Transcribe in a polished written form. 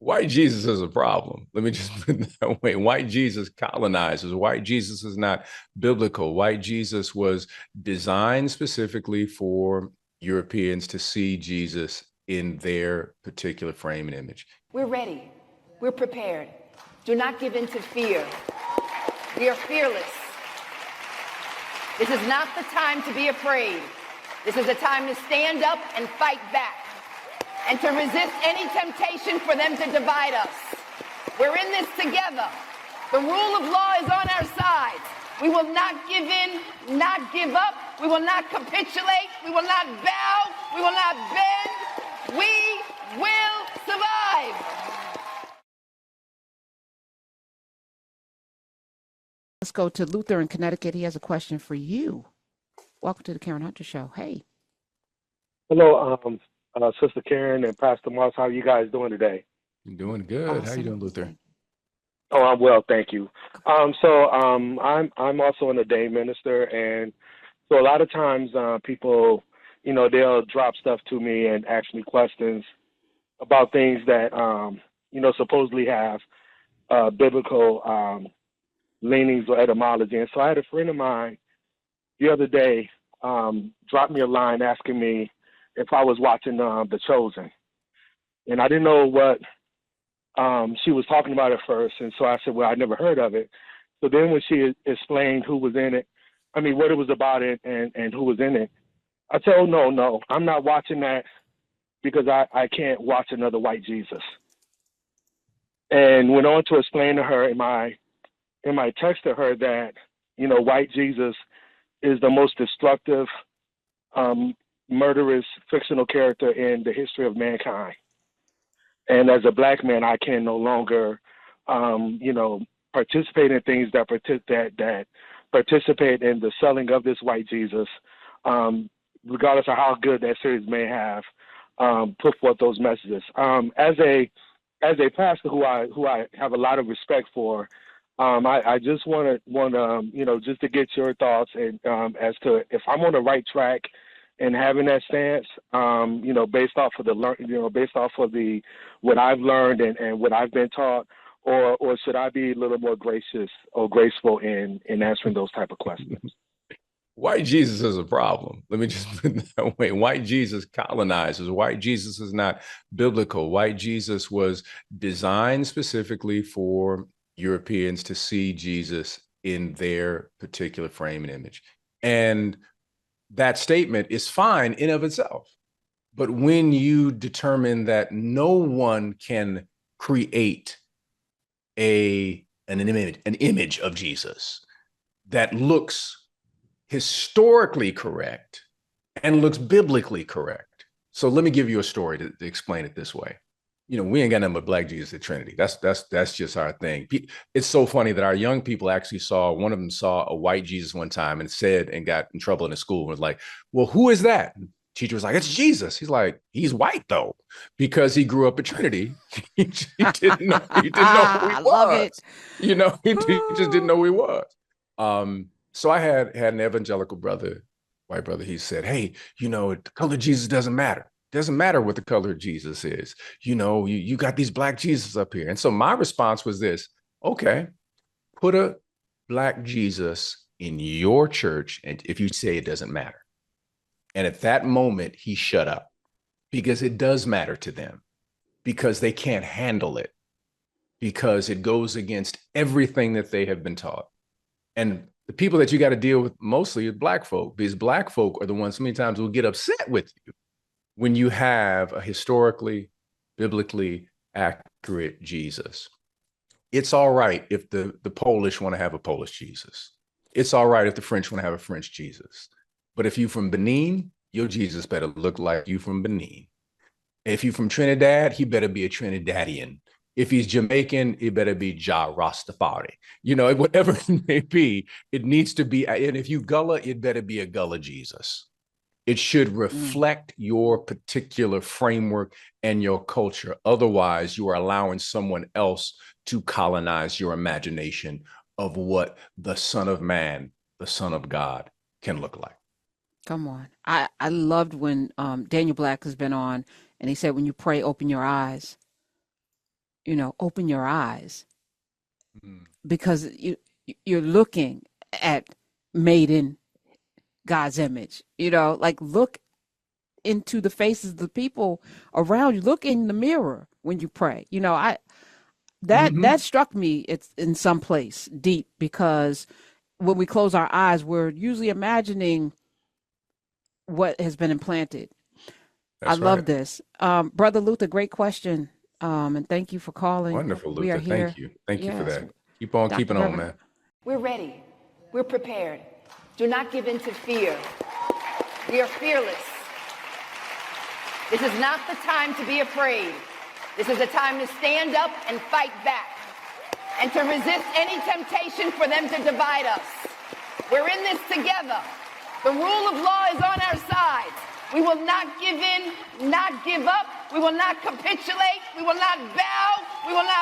white Jesus is a problem. Let me just put it that way. White Jesus colonizes. White Jesus is not biblical. White Jesus was designed specifically for Europeans to see Jesus in their particular frame and image. We're ready. We're prepared. Do not give in to fear. We are fearless. This is not the time to be afraid. This is a time to stand up and fight back and to resist any temptation for them to divide us. We're in this together. The rule of law is on our side. We will not give in, not give up. We will not capitulate. We will not bow. We will not bend. We will survive. Let's go to Luther in Connecticut. He has a question for you. Welcome to the Karen Hunter Show. Hey. Hello, Sister Karen and Pastor Moss. How are you guys doing today? You're doing good. Awesome. How you doing, Luther? Oh, I'm well, thank you. I'm also an ordained minister, and so a lot of times people, they'll drop stuff to me and ask me questions about things that supposedly have biblical leanings or etymology. And so I had a friend of mine the other day dropped me a line asking me if I was watching The Chosen, and I didn't know what she was talking about at first, and so I said, well, I never heard of it. So then when she explained who was in it, what it was about it and who was in it, I said, oh, no, I'm not watching that because I can't watch another white Jesus. And went on to explain to her in my text to her that, white Jesus is the most destructive, murderous, fictional character in the history of mankind. And as a black man, I can no longer, participate in things that participate in the selling of this white Jesus, regardless of how good that series may have put forth those messages. As a pastor who I have a lot of respect for, I just want to just to get your thoughts and as to if I'm on the right track and having that stance, based off of what I've learned and what I've been taught, or should I be a little more gracious or graceful in answering those type of questions? White Jesus is a problem. Let me just put it that way. White Jesus colonizes. White Jesus is not biblical. White Jesus was designed specifically for Europeans to see Jesus in their particular frame and image. And that statement is fine in of itself. But when you determine that no one can create an image of Jesus that looks historically correct and looks biblically correct. So let me give you a story to explain it this way. We ain't got nothing but black Jesus at Trinity. That's just our thing. It's so funny that our young people actually one of them saw a white Jesus one time and got in trouble in the school and was like, well, who is that? Teacher was like, it's Jesus. He's like, he's white though, because he grew up at Trinity. he didn't know who he I was. love it. He just didn't know who he was. So I had an evangelical brother, white brother. He said, hey, the color of Jesus doesn't matter. Doesn't matter what the color of Jesus is. You got these black Jesus up here. And so my response was this: okay, put a black Jesus in your church, and if you say it doesn't matter. And at that moment, he shut up, because it does matter to them, because they can't handle it, because it goes against everything that they have been taught. And the people that you got to deal with mostly are black folk, because black folk are the ones so many times will get upset with you when you have a historically, biblically accurate Jesus. It's all right if the Polish want to have a Polish Jesus. It's all right if the French want to have a French Jesus. But if you from Benin, your Jesus better look like you from Benin. If you from Trinidad, he better be a Trinidadian. If he's Jamaican, it better be Ja Rastafari. Whatever it may be, it needs to be. And if you Gullah, it better be a Gullah Jesus. It should reflect your particular framework and your culture. Otherwise, you are allowing someone else to colonize your imagination of what the Son of Man, the Son of God, can look like. Come on. I loved when Daniel Black has been on, and he said, when you pray, open your eyes. open your eyes, Mhm. because you're looking at made in God's image. Like, look into the faces of the people around you. Look in the mirror when you pray. That Mhm. struck me. It's in some place deep, because when we close our eyes, we're usually imagining what has been implanted. I That's love right. this. Brother Luther, great question. And thank you for calling. Wonderful, We are Luther. Thank here. you. Thank you for Yes. that. Keep on Dr. keeping on, Beverly. man. We're ready. We're prepared. Do not give in to fear. We are fearless. This is not the time to be afraid. This is a time to stand up and fight back, and to resist any temptation for them to divide us. We're in this together. The rule of law is on our side. We will not give in, not give up. We will not capitulate. We will not bow. We will not